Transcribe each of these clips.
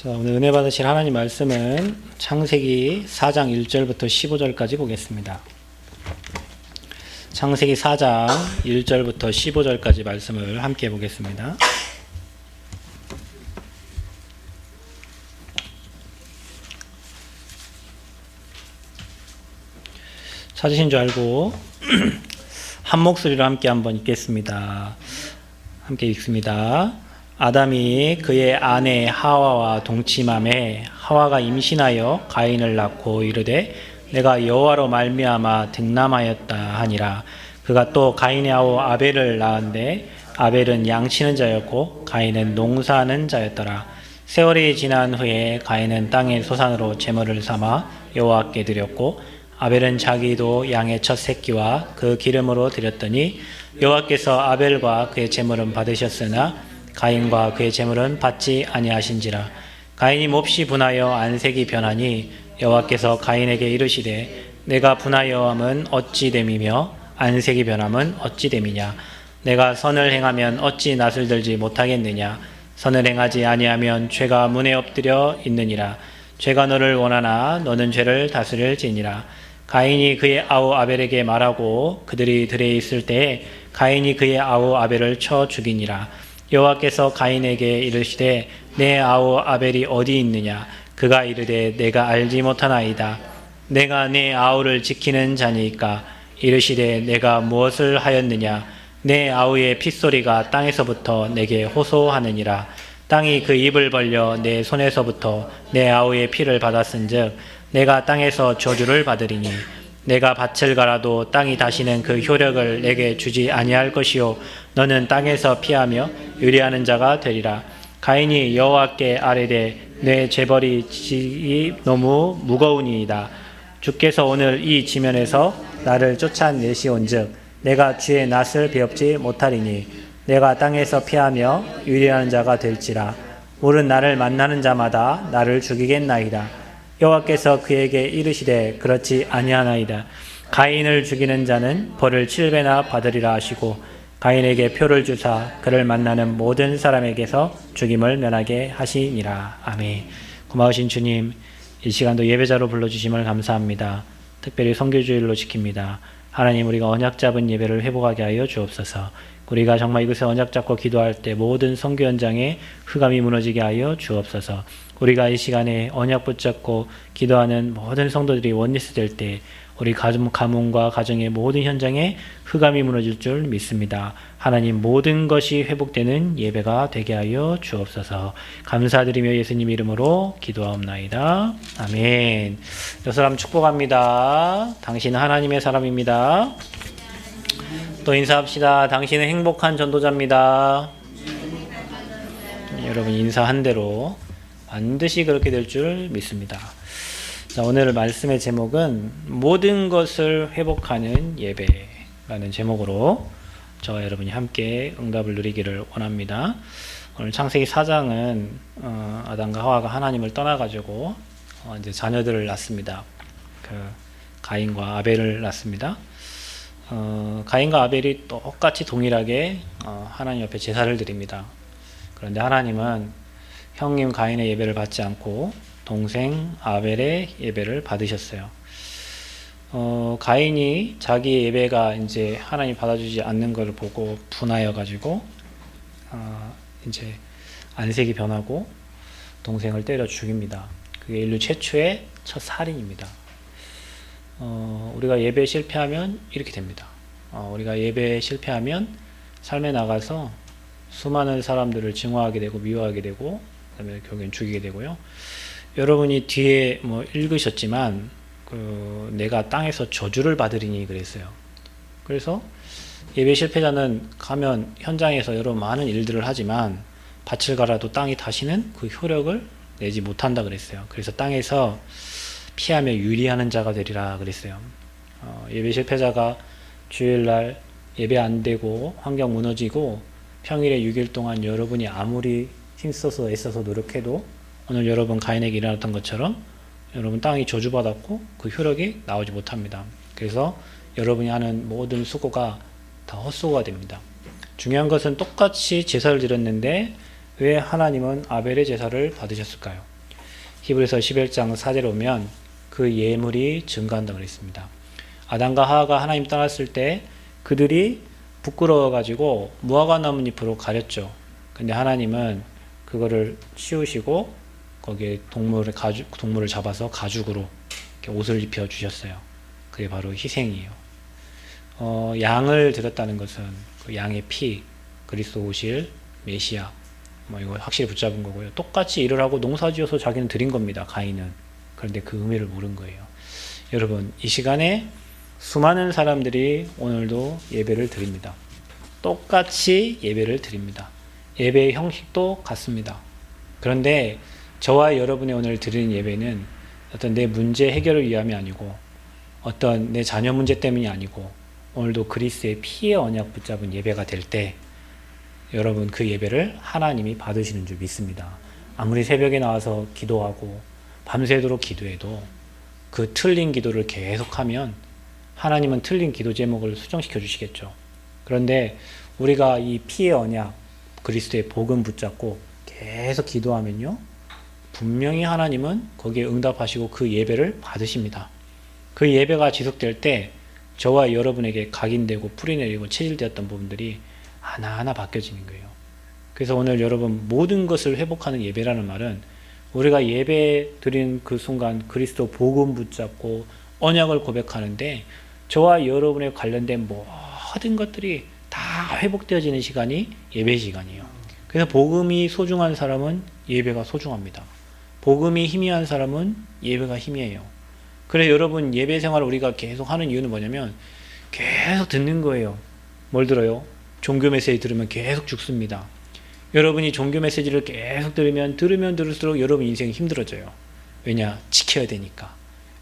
자, 오늘 은혜 받으실 하나님 말씀은 창세기 4장 1절부터 15절까지 보겠습니다. 창세기 4장 1절부터 15절까지 말씀을 함께 보겠습니다. 찾으신 줄 알고 한 목소리로 함께 한번 읽겠습니다. 함께 읽습니다. 아담이 그의 아내 하와와 동침함에 하와가 임신하여 가인을 낳고 이르되 내가 여호와로 말미암아 득남하였다 하니라. 그가 또 가인의 아우 아벨을 낳은데 아벨은 양치는 자였고 가인은 농사하는 자였더라. 세월이 지난 후에 가인은 땅의 소산으로 제물을 삼아 여호와께 드렸고 아벨은 자기도 양의 첫 새끼와 그 기름으로 드렸더니 여호와께서 아벨과 그의 제물은 받으셨으나 가인과 그의 제물은 받지 아니하신지라. 가인이 몹시 분하여 안색이 변하니 여호와께서 가인에게 이르시되 내가 분하여함은 어찌 됨이며 안색이 변함은 어찌 됨이냐. 내가 선을 행하면 어찌 낯을 들지 못하겠느냐. 선을 행하지 아니하면 죄가 문에 엎드려 있느니라. 죄가 너를 원하나 너는 죄를 다스릴지니라. 가인이 그의 아우 아벨에게 말하고 그들이 들에 있을 때에 가인이 그의 아우 아벨을 쳐 죽이니라. 여호와께서 가인에게 이르시되 내 아우 아벨이 어디 있느냐. 그가 이르되 내가 알지 못하나이다. 내가 내 아우를 지키는 자니까. 이르시되 내가 무엇을 하였느냐. 내 아우의 핏소리가 땅에서부터 내게 호소하느니라. 땅이 그 입을 벌려 내 손에서부터 내 아우의 피를 받았은즉 내가 땅에서 저주를 받으리니 내가 밭을 갈아도 땅이 다시는 그 효력을 내게 주지 아니할 것이요 너는 땅에서 피하며 유리하는 자가 되리라. 가인이 여호와께 아뢰되 내 재벌이 너무 무거우니이다. 주께서 오늘 이 지면에서 나를 쫓아내시온즉 내가 주의 낯을 배웁지 못하리니 내가 땅에서 피하며 유리하는 자가 될지라. 오른 나를 만나는 자마다 나를 죽이겠나이다. 여호와께서 그에게 이르시되 그렇지 아니하나이다. 가인을 죽이는 자는 벌을 7배나 받으리라 하시고 가인에게 표를 주사 그를 만나는 모든 사람에게서 죽임을 면하게 하시니라. 아멘. 고마우신 주님, 이 시간도 예배자로 불러주심을 감사합니다. 특별히 선교주일로 지킵니다. 하나님, 우리가 언약 잡은 예배를 회복하게 하여 주옵소서. 우리가 정말 이곳에 언약 잡고 기도할 때 모든 선교 현장에 흑암이 무너지게 하여 주옵소서. 우리가 이 시간에 언약 붙잡고 기도하는 모든 성도들이 원리스 될 때 우리 가문과 가정의 모든 현장에 흑암이 무너질 줄 믿습니다. 하나님, 모든 것이 회복되는 예배가 되게 하여 주옵소서. 감사드리며 예수님 이름으로 기도하옵나이다. 아멘. 여 사람 축복합니다. 당신은 하나님의 사람입니다. 또 인사합시다. 당신은 행복한 전도자입니다. 여러분 인사한 대로 반드시 그렇게 될 줄 믿습니다. 자, 오늘 말씀의 제목은 모든 것을 회복하는 예배라는 제목으로 저와 여러분이 함께 응답을 누리기를 원합니다. 오늘 창세기 4장은 아담과 하와가 하나님을 떠나가지고 이제 자녀들을 낳습니다. 가인과 아벨을 낳습니다. 가인과 아벨이 똑같이 동일하게 하나님 옆에 제사를 드립니다. 그런데 하나님은 형님 가인의 예배를 받지 않고 동생 아벨의 예배를 받으셨어요. 가인이 자기 예배가 이제 하나님 받아주지 않는 걸 보고 분하여 가지고 이제 안색이 변하고 동생을 때려 죽입니다. 그게 인류 최초의 첫 살인입니다. 우리가 예배에 실패하면 이렇게 됩니다. 우리가 예배에 실패하면 삶에 나가서 수많은 사람들을 증오하게 되고 미워하게 되고 그다음에 결국엔 죽이게 되고요. 여러분이 뒤에 읽으셨지만 내가 땅에서 저주를 받으리니 그랬어요. 그래서 예배 실패자는 가면 현장에서 여러 많은 일들을 하지만 밭을 갈아도 땅이 다시는 그 효력을 내지 못한다 그랬어요. 그래서 땅에서 피하며 유리하는 자가 되리라 그랬어요. 예배 실패자가 주일날 예배 안 되고 환경 무너지고 평일에 6일 동안 여러분이 아무리 힘써서 애써서 노력해도 오늘 여러분 가인에게 일어났던 것처럼 여러분 땅이 저주받았고 그 효력이 나오지 못합니다. 그래서 여러분이 하는 모든 수고가 다 헛수고가 됩니다. 중요한 것은 똑같이 제사를 드렸는데 왜 하나님은 아벨의 제사를 받으셨을까요? 히브리서 11장 4절에 오면 그 예물이 증가한다고 그랬습니다. 아담과 하와가 하나님 떠났을 때 그들이 부끄러워가지고 무화과 나뭇잎으로 가렸죠. 근데 하나님은 그거를 치우시고 거기에 동물을 잡아서 가죽으로 이렇게 옷을 입혀 주셨어요. 그게 바로 희생이에요. 양을 드렸다는 것은 그 양의 피, 그리스도 오실 메시아, 이거 확실히 붙잡은 거고요. 똑같이 일을 하고 농사지어서 자기는 드린 겁니다. 가인은. 그런데 그 의미를 모른 거예요. 여러분, 이 시간에 수많은 사람들이 오늘도 예배를 드립니다. 똑같이 예배를 드립니다. 예배의 형식도 같습니다. 그런데 저와 여러분이 오늘 드리는 예배는 어떤 내 문제 해결을 위함이 아니고 어떤 내 자녀 문제 때문이 아니고 오늘도 그리스도의 피의 언약 붙잡은 예배가 될 때 여러분 그 예배를 하나님이 받으시는 줄 믿습니다. 아무리 새벽에 나와서 기도하고 밤새도록 기도해도 그 틀린 기도를 계속하면 하나님은 틀린 기도 제목을 수정시켜 주시겠죠. 그런데 우리가 이 피의 언약, 그리스도의 복음 붙잡고 계속 기도하면요, 분명히 하나님은 거기에 응답하시고 그 예배를 받으십니다. 그 예배가 지속될 때 저와 여러분에게 각인되고 뿌리내리고 체질되었던 부분들이 하나하나 바뀌어지는 거예요. 그래서 오늘 여러분 모든 것을 회복하는 예배라는 말은 우리가 예배 드리는 그 순간 그리스도 복음 붙잡고 언약을 고백하는데 저와 여러분에 관련된 모든 것들이 다 회복되어지는 시간이 예배 시간이에요. 그래서 복음이 소중한 사람은 예배가 소중합니다. 복음이 희미한 사람은 예배가 희미해요. 그래서 여러분 예배 생활을 우리가 계속 하는 이유는 뭐냐면 계속 듣는 거예요. 뭘 들어요? 종교 메시지 들으면 계속 죽습니다. 여러분이 종교 메시지를 계속 들으면 들을수록 여러분 인생이 힘들어져요. 왜냐? 지켜야 되니까.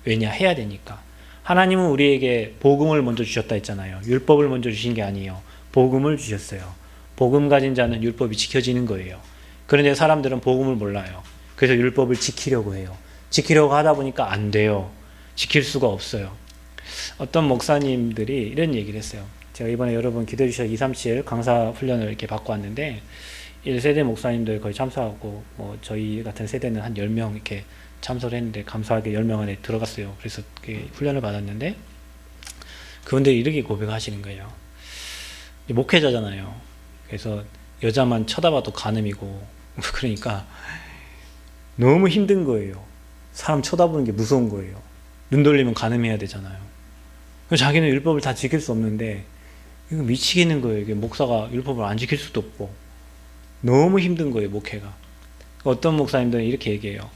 왜냐? 해야 되니까. 하나님은 우리에게 복음을 먼저 주셨다 했잖아요. 율법을 먼저 주신 게 아니에요. 복음을 주셨어요. 복음 가진 자는 율법이 지켜지는 거예요. 그런데 사람들은 복음을 몰라요. 그래서 율법을 지키려고 해요. 지키려고 하다 보니까 안 돼요. 지킬 수가 없어요. 어떤 목사님들이 이런 얘기를 했어요. 제가 이번에 여러분 기도해 주셔서 237 강사 훈련을 이렇게 받고 왔는데 1세대 목사님들 거의 참석하고 저희 같은 세대는 한 10명 이렇게 참석을 했는데 감사하게 10명 안에 들어갔어요. 그래서 훈련을 받았는데 그분들이 이렇게 고백하시는 거예요. 목회자잖아요. 그래서 여자만 쳐다봐도 간음이고 그러니까 너무 힘든 거예요. 사람 쳐다보는 게 무서운 거예요. 눈 돌리면 간음해야 되잖아요. 자기는 율법을 다 지킬 수 없는데 이거 미치겠는 거예요. 이게 목사가 율법을 안 지킬 수도 없고 너무 힘든 거예요. 목회가. 어떤 목사님들은 이렇게 얘기해요.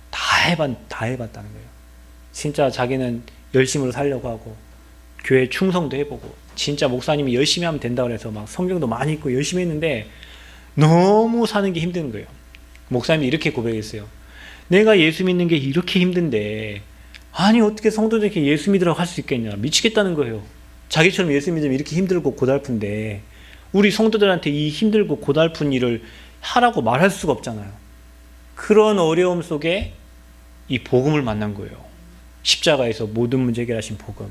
다 해봤다는 거예요. 진짜 자기는 열심으로 살려고 하고 교회 충성도 해보고 진짜 목사님이 열심히 하면 된다고 해서 막 성경도 많이 읽고 열심히 했는데 너무 사는 게 힘든 거예요. 목사님이 이렇게 고백했어요. 내가 예수 믿는 게 이렇게 힘든데 아니 어떻게 성도들에게 예수 믿으라고 할 수 있겠냐. 미치겠다는 거예요. 자기처럼 예수 믿으면 이렇게 힘들고 고달픈데 우리 성도들한테 이 힘들고 고달픈 일을 하라고 말할 수가 없잖아요. 그런 어려움 속에 이 복음을 만난 거예요. 십자가에서 모든 문제 해결하신 복음.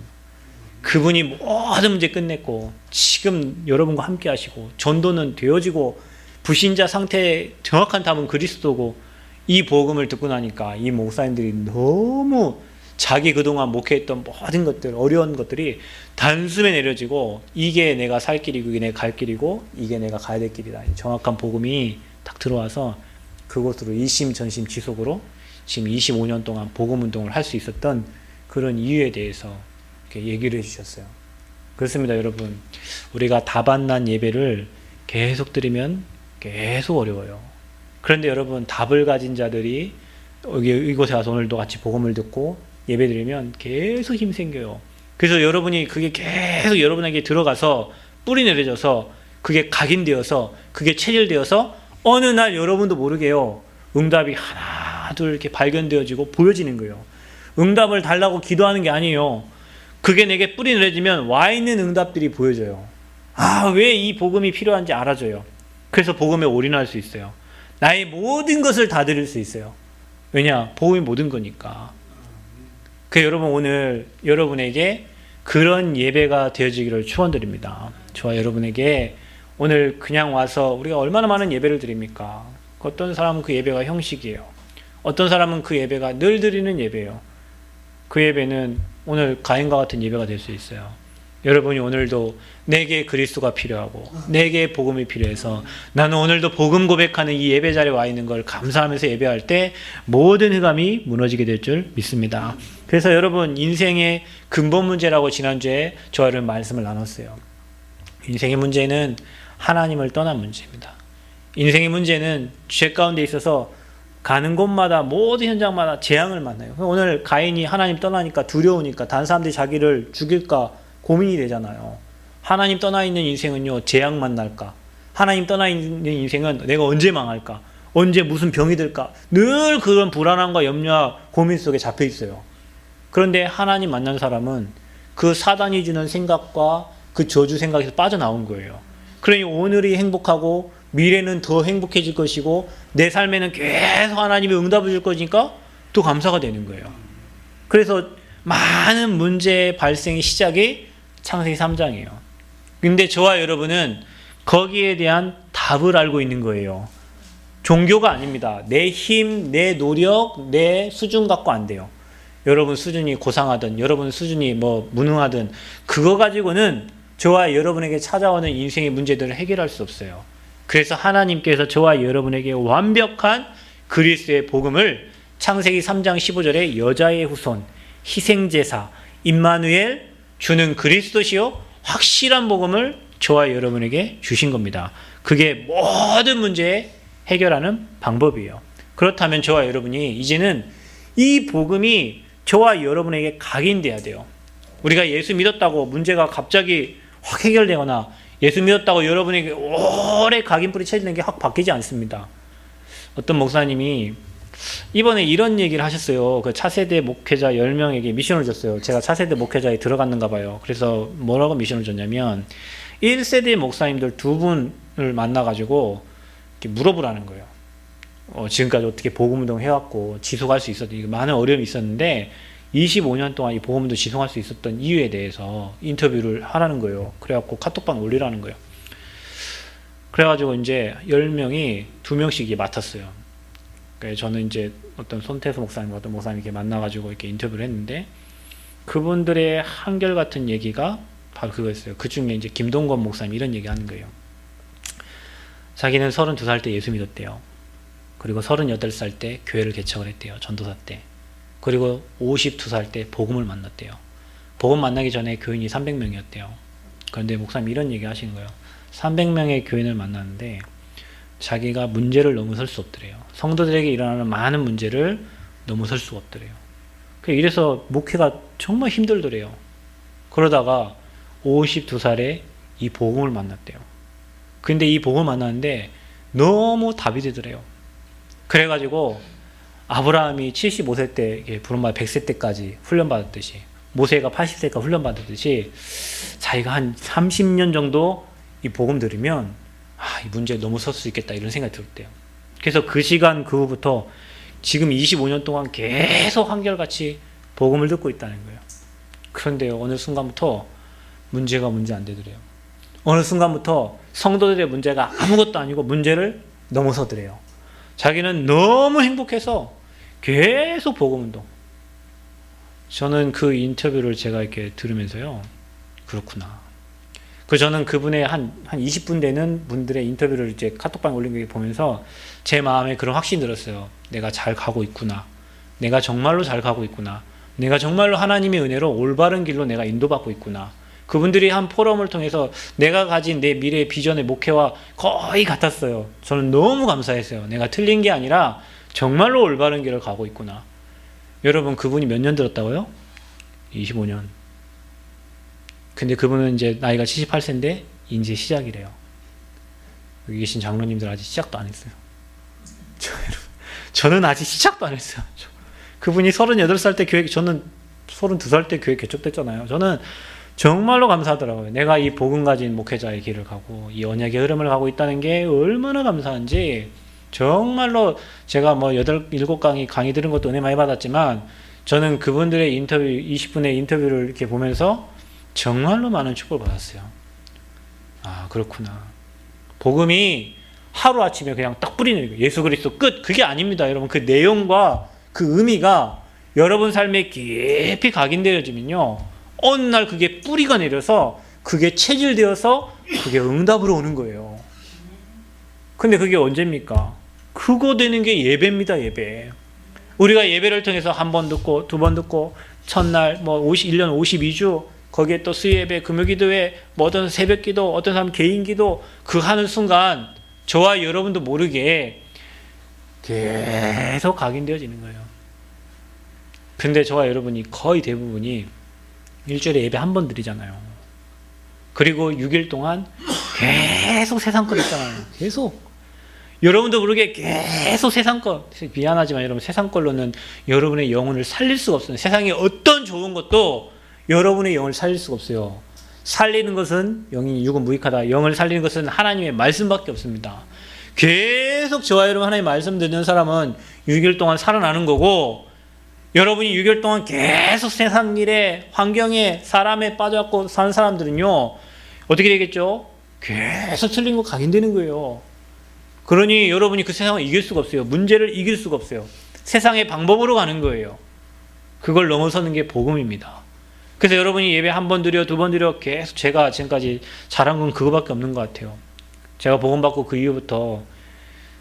그분이 모든 문제 끝냈고 지금 여러분과 함께 하시고 전도는 되어지고 불신자 상태의 정확한 답은 그리스도고 이 복음을 듣고 나니까 이 목사님들이 너무 자기 그동안 목회했던 모든 것들, 어려운 것들이 단숨에 내려지고 이게 내가 살 길이고 이게 내가 갈 길이고 이게 내가 가야 될 길이다. 정확한 복음이 딱 들어와서 그것으로 일심전심 지속으로 지금 25년 동안 복음 운동을 할 수 있었던 그런 이유에 대해서 이렇게 얘기를 해주셨어요. 그렇습니다, 여러분. 우리가 다반난 예배를 계속 드리면 계속 어려워요. 그런데 여러분 답을 가진 자들이 이곳에 와서 오늘도 같이 복음을 듣고 예배 드리면 계속 힘 생겨요. 그래서 여러분이 그게 계속 여러분에게 들어가서 뿌리 내려져서 그게 각인되어서 그게 체질되어서 어느 날 여러분도 모르게요. 응답이 하나 둘 이렇게 발견되어지고 보여지는 거예요. 응답을 달라고 기도하는 게 아니에요. 그게 내게 뿌리 내려지면 와 있는 응답들이 보여져요. 아, 왜 이 복음이 필요한지 알아줘요. 그래서 복음에 올인할 수 있어요. 나의 모든 것을 다 드릴 수 있어요. 왜냐? 복음이 모든 거니까. 그래서 여러분 오늘 여러분에게 그런 예배가 되어지기를 축원드립니다. 저와 여러분에게 오늘 그냥 와서 우리가 얼마나 많은 예배를 드립니까? 어떤 사람은 그 예배가 형식이에요. 어떤 사람은 그 예배가 늘 드리는 예배예요. 그 예배는 오늘 가인과 같은 예배가 될 수 있어요. 여러분이 오늘도 내게 그리스도가 필요하고 내게 복음이 필요해서 나는 오늘도 복음 고백하는 이 예배 자리에 와 있는 걸 감사하면서 예배할 때 모든 흑암이 무너지게 될 줄 믿습니다. 그래서 여러분, 인생의 근본 문제라고 지난주에 저를 말씀을 나눴어요. 인생의 문제는 하나님을 떠난 문제입니다. 인생의 문제는 죄 가운데 있어서 가는 곳마다 모든 현장마다 재앙을 만나요. 오늘 가인이 하나님 떠나니까 두려우니까 다른 사람들이 자기를 죽일까 고민이 되잖아요. 하나님 떠나 있는 인생은요, 재앙 만날까? 하나님 떠나 있는 인생은 내가 언제 망할까? 언제 무슨 병이 들까? 늘 그런 불안함과 염려와 고민 속에 잡혀 있어요. 그런데 하나님 만난 사람은 그 사단이 주는 생각과 그 저주 생각에서 빠져나온 거예요. 그러니 오늘이 행복하고 미래는 더 행복해질 것이고 내 삶에는 계속 하나님이 응답을 줄 거니까 또 감사가 되는 거예요. 그래서 많은 문제의 발생의 시작이 창세기 3장이에요. 근데 저와 여러분은 거기에 대한 답을 알고 있는 거예요. 종교가 아닙니다. 내 힘, 내 노력, 내 수준 갖고 안 돼요. 여러분 수준이 고상하든 여러분 수준이 무능하든 그거 가지고는 저와 여러분에게 찾아오는 인생의 문제들을 해결할 수 없어요. 그래서 하나님께서 저와 여러분에게 완벽한 그리스도의 복음을 창세기 3장 15절에 여자의 후손, 희생제사, 임마누엘, 주는 그리스도시요 확실한 복음을 저와 여러분에게 주신 겁니다. 그게 모든 문제에 해결하는 방법이에요. 그렇다면 저와 여러분이 이제는 이 복음이 저와 여러분에게 각인돼야 돼요. 우리가 예수 믿었다고 문제가 갑자기 확 해결되거나 예수 믿었다고 여러분에게 오래 각인불이 쳐지는 게 확 바뀌지 않습니다. 어떤 목사님이 이번에 이런 얘기를 하셨어요. 그 차세대 목회자 10명에게 미션을 줬어요. 제가 차세대 목회자에 들어갔는가 봐요. 그래서 뭐라고 미션을 줬냐면 1세대 목사님들 2분을 만나가지고 이렇게 물어보라는 거예요. 지금까지 어떻게 복음운동 해왔고 지속할 수 있었던 많은 어려움이 있었는데 25년 동안 이 복음운동 지속할 수 있었던 이유에 대해서 인터뷰를 하라는 거예요. 그래갖고 카톡방 올리라는 거예요. 그래가지고 이제 10명이 2명씩 맡았어요. 그러니까 저는 이제 어떤 손태수 목사님, 어떤 목사님 이렇게 만나가지고 이렇게 인터뷰를 했는데 그분들의 한결같은 얘기가 바로 그거였어요. 그 중에 이제 김동건 목사님 이런 얘기 하는 거예요. 자기는 32살 때 예수 믿었대요. 그리고 38살 때 교회를 개척을 했대요. 전도사 때. 그리고 52살 때 복음을 만났대요. 복음 만나기 전에 교인이 300명이었대요. 그런데 목사님 이런 얘기 하시는 거예요. 300명의 교인을 만났는데 자기가 문제를 넘어설 수 없더래요. 성도들에게 일어나는 많은 문제를 넘어설 수가 없더래요. 이래서 목회가 정말 힘들더래요. 그러다가 52살에 이 복음을 만났대요. 근데 이 복음을 만났는데 너무 답이 되더래요. 그래가지고 아브라함이 75세 때 부름받아 100세 때까지 훈련받았듯이 모세가 80세까지 훈련받았듯이 자기가 한 30년 정도 이 복음 들으면 이 문제에 넘어설 수 있겠다 이런 생각이 들었대요. 그래서 그 시간 그 후부터 지금 25년 동안 계속 한결같이 복음을 듣고 있다는 거예요. 그런데요, 어느 순간부터 문제가 문제 안 되더래요. 어느 순간부터 성도들의 문제가 아무것도 아니고 문제를 넘어서더래요. 자기는 너무 행복해서 계속 복음운동. 저는 그 인터뷰를 제가 이렇게 들으면서요, 그렇구나. 저는 그분의 한 20분 되는 분들의 인터뷰를 이제 카톡방에 올린 거 보면서 제 마음에 그런 확신이 들었어요. 내가 잘 가고 있구나. 내가 정말로 잘 가고 있구나. 내가 정말로 하나님의 은혜로 올바른 길로 내가 인도받고 있구나. 그분들이 한 포럼을 통해서 내가 가진 내 미래의 비전의 목회와 거의 같았어요. 저는 너무 감사했어요. 내가 틀린 게 아니라 정말로 올바른 길을 가고 있구나. 여러분, 그분이 몇 년 들었다고요? 25년. 근데 그분은 이제 나이가 78세인데 이제 시작이래요. 여기 계신 장로님들 아직 시작도 안 했어요. 저는 아직 시작도 안 했어요. 그분이 38살 때 교회, 저는 32살 때 교회 개척됐잖아요. 저는 정말로 감사하더라고요. 내가 이 복음 가진 목회자의 길을 가고 이 언약의 흐름을 가고 있다는 게 얼마나 감사한지. 정말로 제가 7강의 강의 들은 것도 은혜 많이 받았지만 저는 그분들의 인터뷰 20분의 인터뷰를 이렇게 보면서 정말로 많은 축복을 받았어요. 그렇구나. 복음이 하루아침에 그냥 딱 뿌리는 거예요. 예수 그리스도 끝. 그게 아닙니다. 여러분, 그 내용과 그 의미가 여러분 삶에 깊이 각인되어지면요, 어느 날 그게 뿌리가 내려서 그게 체질되어서 그게 응답으로 오는 거예요. 근데 그게 언제입니까? 그거 되는 게 예배입니다. 예배. 우리가 예배를 통해서 한 번 듣고 두 번 듣고 첫날 1년 52주 거기에 또 수요예배, 금요기도회, 어떤 새벽기도, 어떤 사람 개인기도 그 하는 순간 저와 여러분도 모르게 계속 각인되어지는 거예요. 근데 저와 여러분이 거의 대부분이 일주일에 예배 한 번 드리잖아요. 그리고 6일 동안 계속 세상 것 있잖아요. 계속. 여러분도 모르게 계속 세상 것. 미안하지만 여러분, 세상 걸로는 여러분의 영혼을 살릴 수가 없어요. 세상에 어떤 좋은 것도 여러분의 영을 살릴 수가 없어요. 살리는 것은 영이 육은 무익하다. 영을 살리는 것은 하나님의 말씀밖에 없습니다. 계속 저와 여러분 하나님의 말씀 듣는 사람은 6일 동안 살아나는 거고, 여러분이 6일 동안 계속 세상 일에, 환경에, 사람에 빠져갖고 사는 사람들은요, 어떻게 되겠죠? 계속 틀린 거 각인되는 거예요. 그러니 여러분이 그 세상을 이길 수가 없어요. 문제를 이길 수가 없어요. 세상의 방법으로 가는 거예요. 그걸 넘어서는 게 복음입니다. 그래서 여러분이 예배 한 번 드려, 두 번 드려, 계속 제가 지금까지 잘한 건 그거밖에 없는 것 같아요. 제가 복음 받고 그 이후부터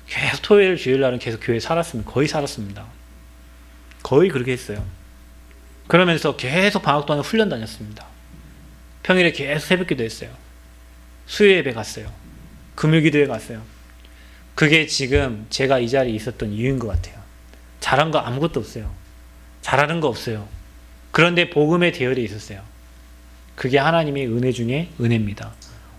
계속 토요일, 주일날은 계속 교회에 살았습니다. 거의 살았습니다. 거의 그렇게 했어요. 그러면서 계속 방학 동안에 훈련 다녔습니다. 평일에 계속 새벽기도 했어요. 수요예배 갔어요. 금요기도에 갔어요. 그게 지금 제가 이 자리에 있었던 이유인 것 같아요. 잘한 거 아무것도 없어요. 잘하는 거 없어요. 그런데 복음의 대열에 있었어요. 그게 하나님의 은혜 중에 은혜입니다.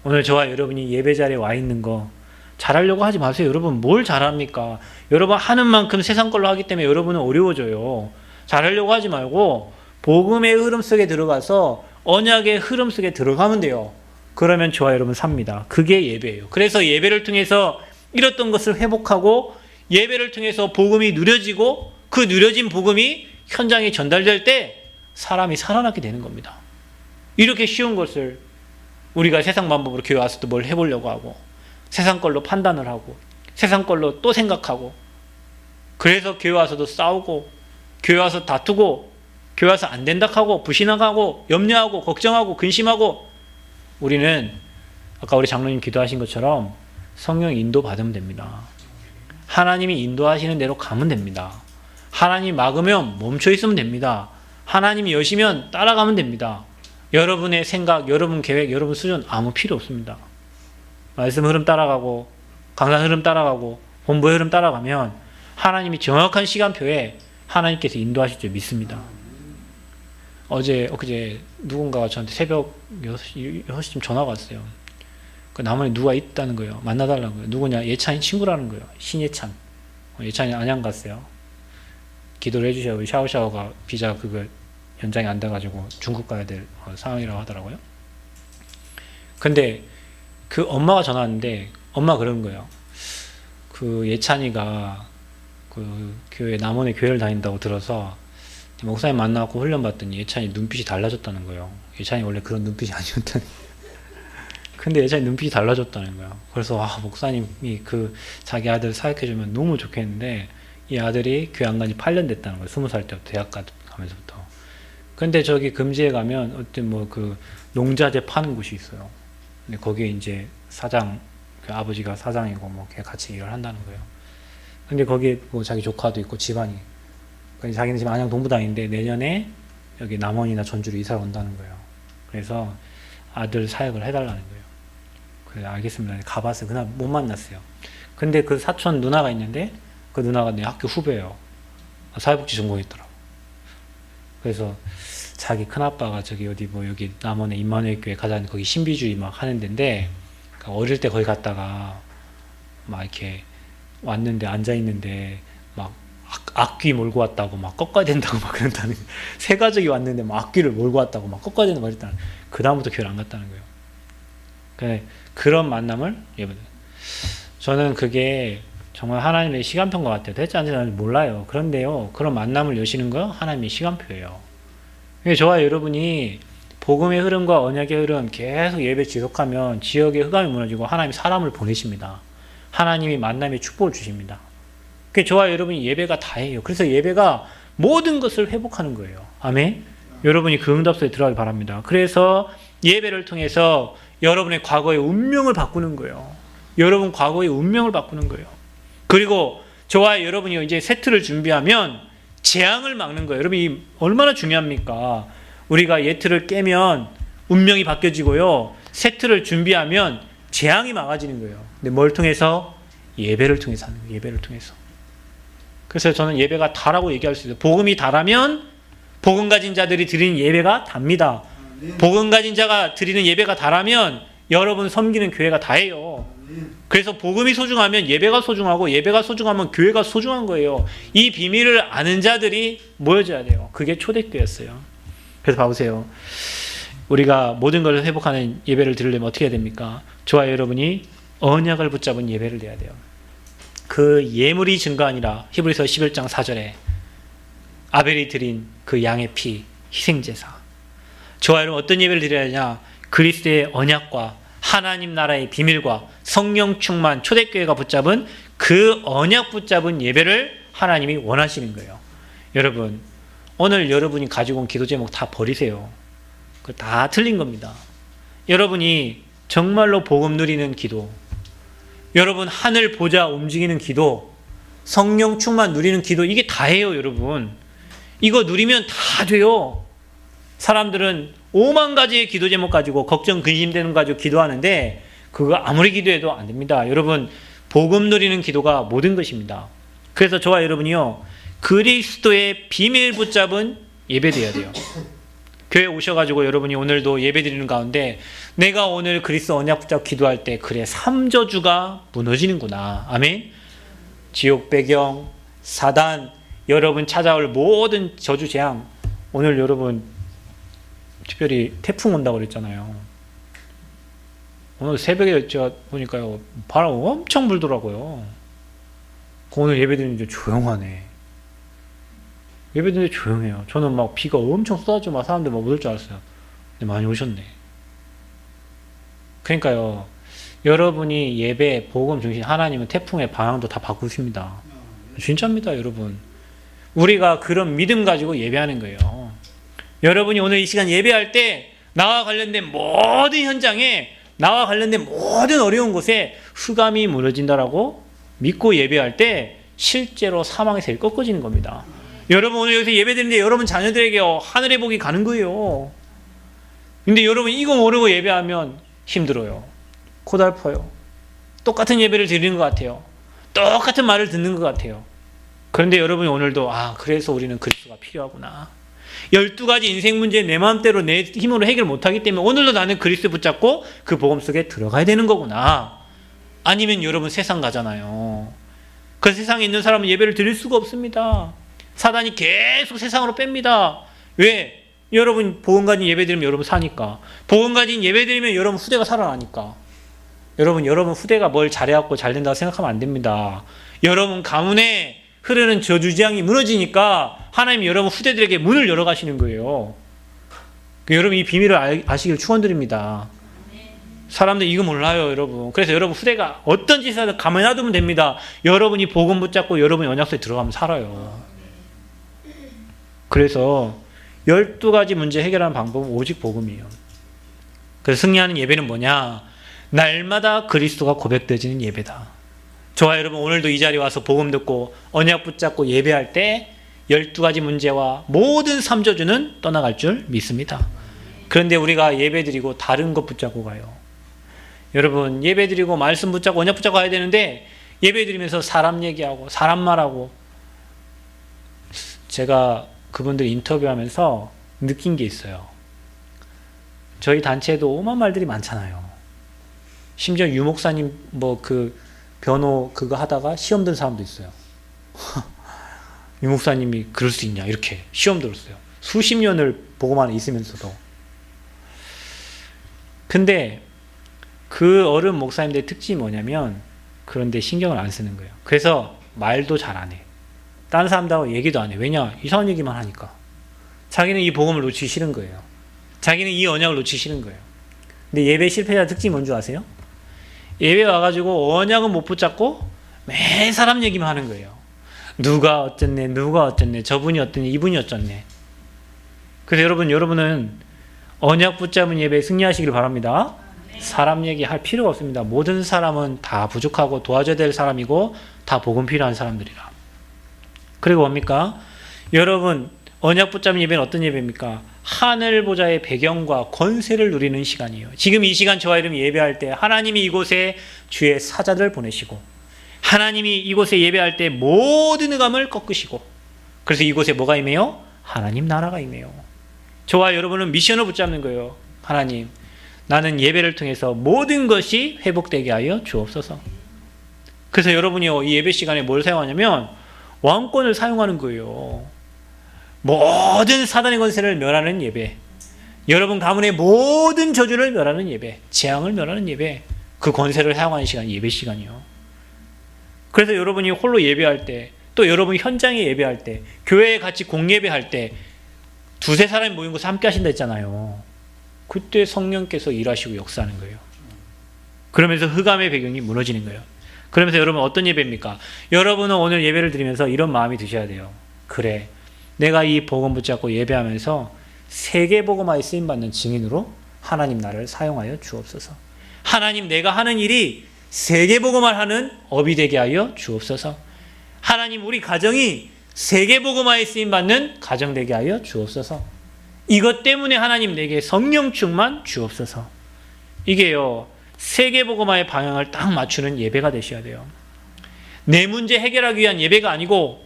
오늘 저와 여러분이 예배 자리에 와 있는 거 잘하려고 하지 마세요. 여러분 뭘 잘합니까? 여러분 하는 만큼 세상 걸로 하기 때문에 여러분은 어려워져요. 잘하려고 하지 말고 복음의 흐름 속에 들어가서 언약의 흐름 속에 들어가면 돼요. 그러면 저와 여러분 삽니다. 그게 예배예요. 그래서 예배를 통해서 잃었던 것을 회복하고, 예배를 통해서 복음이 누려지고, 그 누려진 복음이 현장에 전달될 때 사람이 살아나게 되는 겁니다. 이렇게 쉬운 것을 우리가 세상 방법으로 교회 와서 또 뭘 해보려고 하고, 세상 걸로 판단을 하고, 세상 걸로 또 생각하고, 그래서 교회 와서도 싸우고, 교회 와서 다투고, 교회 와서 안 된다 하고, 불신앙하고, 염려하고, 걱정하고, 근심하고, 우리는 아까 우리 장로님 기도하신 것처럼 성령 인도 받으면 됩니다. 하나님이 인도하시는 대로 가면 됩니다. 하나님 막으면 멈춰 있으면 됩니다. 하나님이 여시면 따라가면 됩니다. 여러분의 생각, 여러분 계획, 여러분 수준 아무 필요 없습니다. 말씀 흐름 따라가고, 강단 흐름 따라가고, 본부의 흐름 따라가면 하나님이 정확한 시간표에 하나님께서 인도하실 줄 믿습니다. 엊그제 누군가가 저한테 새벽 6시쯤 전화가 왔어요. 그 남원에 누가 있다는 거예요. 만나달라는 거예요. 누구냐? 예찬이 친구라는 거예요. 신예찬. 예찬이 안양 갔어요. 기도를 해주셔요. 우리 샤오샤오가 비자 그거 연장이 안 돼가지고 중국 가야 될 상황이라고 하더라고요. 근데 그 엄마가 전화 왔는데 엄마가 그런 거예요. 그 예찬이가 그 교회 남원에 교회를 다닌다고 들어서 목사님 만나고 훈련 받더니 예찬이 눈빛이 달라졌다는 거예요. 예찬이 원래 그런 눈빛이 아니었다는. 근데 예찬이 눈빛이 달라졌다는 거예요. 그래서 목사님이 그 자기 아들 사역해주면 너무 좋겠는데 이 아들이 교회 안 간지 8년 됐다는 거예요. 20살 때부터 대학 가면서부터. 근데 저기 금지에 가면 어떤 그 농자재 파는 곳이 있어요. 근데 거기에 이제 사장, 그 아버지가 사장이고 같이 일을 한다는 거예요. 근데 거기에 자기 조카도 있고 집안이. 자기는 지금 안양 동부당인데 내년에 여기 남원이나 전주로 이사를 온다는 거예요. 그래서 아들 사역을 해달라는 거예요. 그래 알겠습니다. 가봤어요. 그날 못 만났어요. 근데 그 사촌 누나가 있는데 그 누나가 내 학교 후배예요. 사회복지 전공했더라고. 그래서 자기 큰아빠가 저기 어디 여기 남원에 임마누엘 교회 가자는 거기 신비주의 막 하는 데인데 어릴 때 거기 갔다가 막 이렇게 왔는데 앉아 있는데 막 악귀 몰고 왔다고 막 꺾어야 된다고 막 그런다는 거예요. 세 가족이 왔는데 막 악귀를 몰고 왔다고 막 꺾어야 된다고 그랬다는 거예요. 그 다음부터 교회를 안 갔다는 거예요. 그런 만남을 저는 그게 정말 하나님의 시간표인 것 같아요. 될지 안 될지 몰라요. 그런데요, 그런 만남을 여시는 거 하나님의 시간표예요. 저와 여러분이 복음의 흐름과 언약의 흐름 계속 예배 지속하면 지역의 흑암이 무너지고 하나님이 사람을 보내십니다. 하나님이 만남의 축복을 주십니다. 저와 여러분이 예배가 다예요. 그래서 예배가 모든 것을 회복하는 거예요. 아멘. 여러분이 그 응답소에 들어가기 바랍니다. 그래서 예배를 통해서 여러분의 과거의 운명을 바꾸는 거예요. 여러분 과거의 운명을 바꾸는 거예요. 그리고 저와 여러분이 이제 세트를 준비하면 재앙을 막는 거예요. 여러분이 얼마나 중요합니까? 우리가 예틀을 깨면 운명이 바뀌어지고요. 세트를 준비하면 재앙이 막아지는 거예요. 근데 뭘 통해서? 예배를 통해서 하는 거예요. 예배를 통해서. 그래서 저는 예배가 다라고 얘기할 수 있어요. 복음이 다라면 복음 가진 자들이 드리는 예배가 답니다. 복음 가진 자가 드리는 예배가 다라면 여러분 섬기는 교회가 다예요. 그래서 복음이 소중하면 예배가 소중하고 예배가 소중하면 교회가 소중한 거예요. 이 비밀을 아는 자들이 모여져야 돼요. 그게 초대교회였어요. 그래서 봐보세요. 우리가 모든 걸 회복하는 예배를 드리려면 어떻게 해야 됩니까? 저와 여러분이 언약을 붙잡은 예배를 드려야 돼요. 그 예물이 증거하니라. 히브리서 11장 4절에 아벨이 드린 그 양의 피, 희생제사. 저와 여러분 어떤 예배를 드려야 하냐? 그리스도의 언약과 하나님 나라의 비밀과 성령 충만 초대교회가 붙잡은 그 언약 붙잡은 예배를 하나님이 원하시는 거예요. 여러분, 오늘 여러분이 가지고 온 기도 제목 다 버리세요. 그거 다 틀린 겁니다. 여러분이 정말로 복음 누리는 기도, 여러분 하늘 보자 움직이는 기도, 성령 충만 누리는 기도, 이게 다예요. 여러분 이거 누리면 다 돼요. 사람들은 5만 가지의 기도 제목 가지고 걱정 근심되는 거 가지고 기도하는데 그거 아무리 기도해도 안 됩니다. 여러분 복음 누리는 기도가 모든 것입니다. 그래서 저와 여러분이요 그리스도의 비밀 붙잡은 예배드려야 돼요. 교회 오셔가지고 여러분이 오늘도 예배 드리는 가운데 내가 오늘 그리스도 언약 붙잡고 기도할 때 그래 삼저주가 무너지는구나. 아멘. 지옥 배경, 사단, 여러분 찾아올 모든 저주 재앙. 오늘 여러분 특별히 태풍 온다고 그랬잖아요. 오늘 새벽에 제가 보니까요 바람 엄청 불더라고요. 오늘 예배 드리는데 조용하네. 예배 드리는데 조용해요. 저는 막 비가 엄청 쏟아지고 막 사람들 막 묻을 줄 알았어요. 근데 많이 오셨네. 그러니까요 여러분이 예배, 복음 중심, 하나님은 태풍의 방향도 다 바꾸십니다. 진짜입니다. 여러분 우리가 그런 믿음 가지고 예배하는 거예요. 여러분이 오늘 이 시간 예배할 때 나와 관련된 모든 현장에, 나와 관련된 모든 어려운 곳에 흑암이 무너진다라고 믿고 예배할 때 실제로 사망의 세력이 꺾어지는 겁니다. 여러분 오늘 여기서 예배드리는데 여러분 자녀들에게 하늘의 복이 가는 거예요. 근데 여러분 이거 모르고 예배하면 힘들어요. 고달퍼요. 똑같은 예배를 드리는 것 같아요. 똑같은 말을 듣는 것 같아요. 그런데 여러분이 오늘도 그래서 우리는 그리스도가 필요하구나. 12가지 인생 문제 내 마음대로 내 힘으로 해결 못하기 때문에 오늘도 나는 그리스도 붙잡고 그 복음 속에 들어가야 되는 거구나. 아니면 여러분 세상 가잖아요. 그 세상에 있는 사람은 예배를 드릴 수가 없습니다. 사단이 계속 세상으로 뺍니다. 왜? 여러분 복음 가진 예배 드리면 여러분 사니까. 복음 가진 예배 드리면 여러분 후대가 살아나니까. 여러분 후대가 뭘 잘해갖고 잘 된다고 생각하면 안 됩니다. 여러분 가문에 흐르는 저주지향이 무너지니까 하나님이 여러분 후대들에게 문을 열어가시는 거예요. 여러분 이 비밀을 아시길 축원드립니다. 사람들 이거 몰라요, 여러분. 그래서 여러분 후대가 어떤 짓을 하든 가만히 놔두면 됩니다. 여러분이 복음 붙잡고 여러분이 언약소에 들어가면 살아요. 그래서 12가지 문제 해결하는 방법은 오직 복음이에요. 그래서 승리하는 예배는 뭐냐? 날마다 그리스도가 고백되어지는 예배다. 저와 여러분 오늘도 이 자리에 와서 복음 듣고 언약 붙잡고 예배할 때 12가지 문제와 모든 삼저주는 떠나갈 줄 믿습니다. 그런데 우리가 예배드리고 다른 것 붙잡고 가요. 여러분 예배드리고 말씀 붙잡고 언약 붙잡고 가야 되는데 예배드리면서 사람 얘기하고 사람 말하고. 제가 그분들 인터뷰하면서 느낀 게 있어요. 저희 단체에도 오만 말들이 많잖아요. 심지어 유 목사님 변호 그거 하다가 시험 든 사람도 있어요. 유 목사님이 그럴 수 있냐 이렇게 시험 들었어요. 수십 년을 복음 안에 있으면서도. 근데 그 어른 목사님들의 특징이 뭐냐면 그런데 신경을 안 쓰는 거예요. 그래서 말도 잘 안 해. 다른 사람들하고 얘기도 안 해. 왜냐? 이상한 얘기만 하니까. 자기는 이 복음을 놓치기 싫은 거예요. 자기는 이 언약을 놓치기 싫은 거예요. 근데 예배 실패자 특징이 뭔지 아세요? 예배 와가지고 언약은 못 붙잡고 매 사람 얘기만 하는 거예요. 누가 어쨌네, 누가 어쨌네, 저분이 어땠네, 이분이 어쨌네. 그래서 여러분은 언약 붙잡은 예배에 승리하시길 바랍니다. 사람 얘기할 필요가 없습니다. 모든 사람은 다 부족하고 도와줘야 될 사람이고 다 복음 필요한 사람들이라. 그리고 뭡니까? 여러분 언약 붙잡은 예배는 어떤 예배입니까? 하늘 보좌의 배경과 권세를 누리는 시간이에요. 지금 이 시간 저와 여러분이 예배할 때 하나님이 이곳에 주의 사자들 보내시고 하나님이 이곳에 예배할 때 모든 흑암을 꺾으시고 그래서 이곳에 뭐가 임해요? 하나님 나라가 임해요. 저와 여러분은 미션을 붙잡는 거예요. 하나님, 나는 예배를 통해서 모든 것이 회복되게 하여 주옵소서. 그래서 여러분이요, 이 예배 시간에 뭘 사용하냐면 왕권을 사용하는 거예요. 모든 사단의 권세를 멸하는 예배, 여러분 가문의 모든 저주를 멸하는 예배, 재앙을 멸하는 예배, 그 권세를 사용하는 시간이 예배 시간이요. 그래서 여러분이 홀로 예배할 때, 또 여러분 현장에 예배할 때, 교회에 같이 공예배할 때 두세 사람이 모인 곳에 함께 하신다 했잖아요. 그때 성령께서 일하시고 역사하는 거예요. 그러면서 흑암의 배경이 무너지는 거예요. 그러면서 여러분 어떤 예배입니까? 여러분은 오늘 예배를 드리면서 이런 마음이 드셔야 돼요. 그래, 내가 이 복음 붙잡고 예배하면서 세계 복음화에 쓰임받는 증인으로 하나님 나를 사용하여 주옵소서. 하나님, 내가 하는 일이 세계 복음화를 하는 업이 되게 하여 주옵소서. 하나님, 우리 가정이 세계 복음화에 쓰임받는 가정 되게 하여 주옵소서. 이것 때문에 하나님 내게 성령 충만 주옵소서. 이게요, 세계 복음화의 방향을 딱 맞추는 예배가 되셔야 돼요. 내 문제 해결하기 위한 예배가 아니고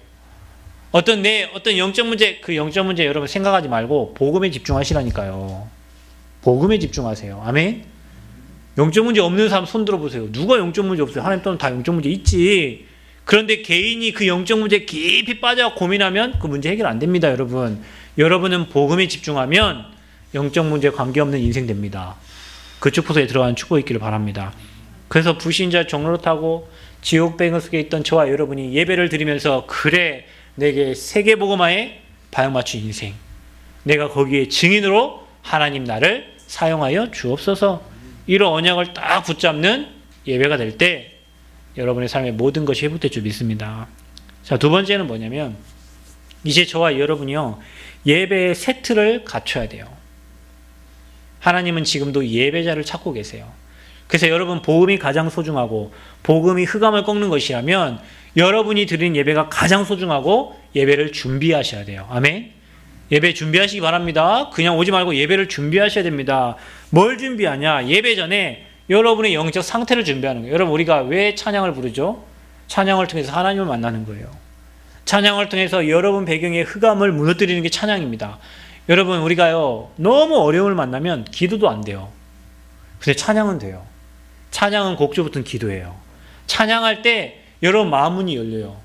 어떤 영적 문제, 그 영적 문제 여러분 생각하지 말고 복음에 집중하시라니까요. 복음에 집중하세요. 아멘. 영적 문제 없는 사람 손 들어보세요. 누가 영적 문제 없어요? 하나님 또는 다 영적 문제 있지. 그런데 개인이 그 영적 문제에 깊이 빠져 고민하면 그 문제 해결 안 됩니다, 여러분. 여러분은 복음에 집중하면 영적 문제에 관계없는 인생 됩니다. 그 축복에 들어가는 축복이 있기를 바랍니다. 그래서 불신자 종로를 타고 지옥배경 속에 있던 저와 여러분이 예배를 드리면서 그래, 내게 세계 복음화에 방향 맞춘 인생, 내가 거기에 증인으로 하나님 나를 사용하여 주옵소서. 이런 언약을 딱 붙잡는 예배가 될 때 여러분의 삶의 모든 것이 회복될 줄 믿습니다. 자, 두 번째는 뭐냐면 이제 저와 여러분이요, 예배의 세트를 갖춰야 돼요. 하나님은 지금도 예배자를 찾고 계세요. 그래서 여러분 복음이 가장 소중하고 복음이 흑암을 꺾는 것이라면 여러분이 드린 예배가 가장 소중하고 예배를 준비하셔야 돼요. 아멘. 예배 준비하시기 바랍니다. 그냥 오지 말고 예배를 준비하셔야 됩니다. 뭘 준비하냐? 예배 전에 여러분의 영적 상태를 준비하는 거예요. 여러분, 우리가 왜 찬양을 부르죠? 찬양을 통해서 하나님을 만나는 거예요. 찬양을 통해서 여러분 배경의 흑암을 무너뜨리는 게 찬양입니다. 여러분, 우리가요, 너무 어려움을 만나면 기도도 안 돼요. 근데 찬양은 돼요. 찬양은 곡조 붙은 기도예요. 찬양할 때 여러분 마음문이 열려요.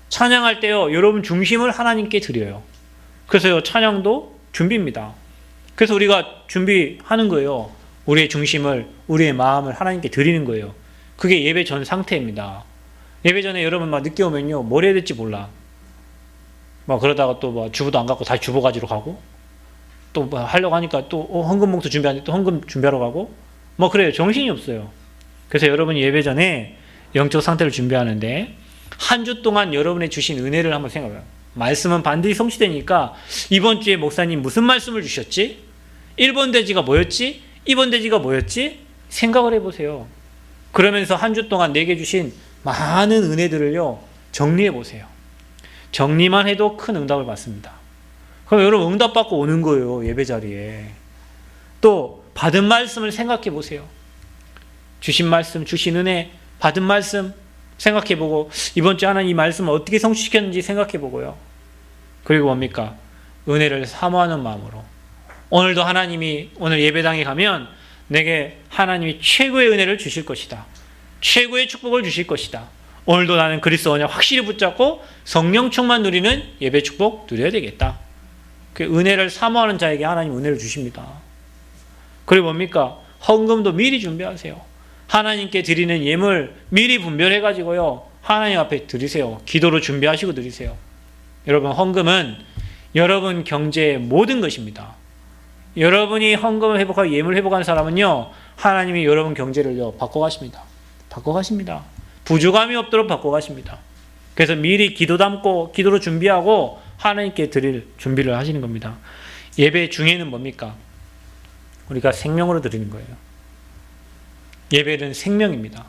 찬양할 때요, 여러분 중심을 하나님께 드려요. 그래서요, 찬양도 준비입니다. 그래서 우리가 준비하는 거예요. 우리의 중심을, 우리의 마음을 하나님께 드리는 거예요. 그게 예배 전 상태입니다. 예배 전에 여러분 막 늦게 오면요, 뭘 해야 될지 몰라. 막 그러다가 또 뭐 주보도 안 갖고 다시 주보 가지러 가고, 또 뭐 하려고 하니까 또 헌금 봉투 준비하는데 또 헌금 준비하러 가고, 뭐 그래요. 정신이 없어요. 그래서 여러분이 예배 전에 영적 상태를 준비하는데 한 주 동안 여러분의 주신 은혜를 한번 생각해요. 말씀은 반드시 성취되니까 이번 주에 목사님 무슨 말씀을 주셨지? 1번 대지가 뭐였지? 2번 대지가 뭐였지? 생각을 해보세요. 그러면서 한 주 동안 내게 주신 많은 은혜들을요, 정리해 보세요. 정리만 해도 큰 응답을 받습니다. 그럼 여러분 응답받고 오는 거예요, 예배 자리에. 또 받은 말씀을 생각해 보세요. 주신 말씀, 주신 은혜, 받은 말씀 생각해 보고 이번 주 하나님 이 말씀을 어떻게 성취시켰는지 생각해 보고요. 그리고 뭡니까? 은혜를 사모하는 마음으로 오늘도 하나님이 오늘 예배당에 가면 내게 하나님이 최고의 은혜를 주실 것이다. 최고의 축복을 주실 것이다. 오늘도 나는 그리스도 언약 확실히 붙잡고 성령 충만 누리는 예배 축복 누려야 되겠다. 그 은혜를 사모하는 자에게 하나님 은혜를 주십니다. 그리고 뭡니까? 헌금도 미리 준비하세요. 하나님께 드리는 예물 미리 분별해가지고요, 하나님 앞에 드리세요. 기도로 준비하시고 드리세요. 여러분, 헌금은 여러분 경제의 모든 것입니다. 여러분이 헌금을 회복하고 예물을 회복한 사람은요, 하나님이 여러분 경제를요 바꿔가십니다. 바꿔가십니다. 부족함이 없도록 바꿔가십니다. 그래서 미리 기도 담고 기도로 준비하고 하나님께 드릴 준비를 하시는 겁니다. 예배 중에는 뭡니까? 우리가 생명으로 드리는 거예요. 예배는 생명입니다.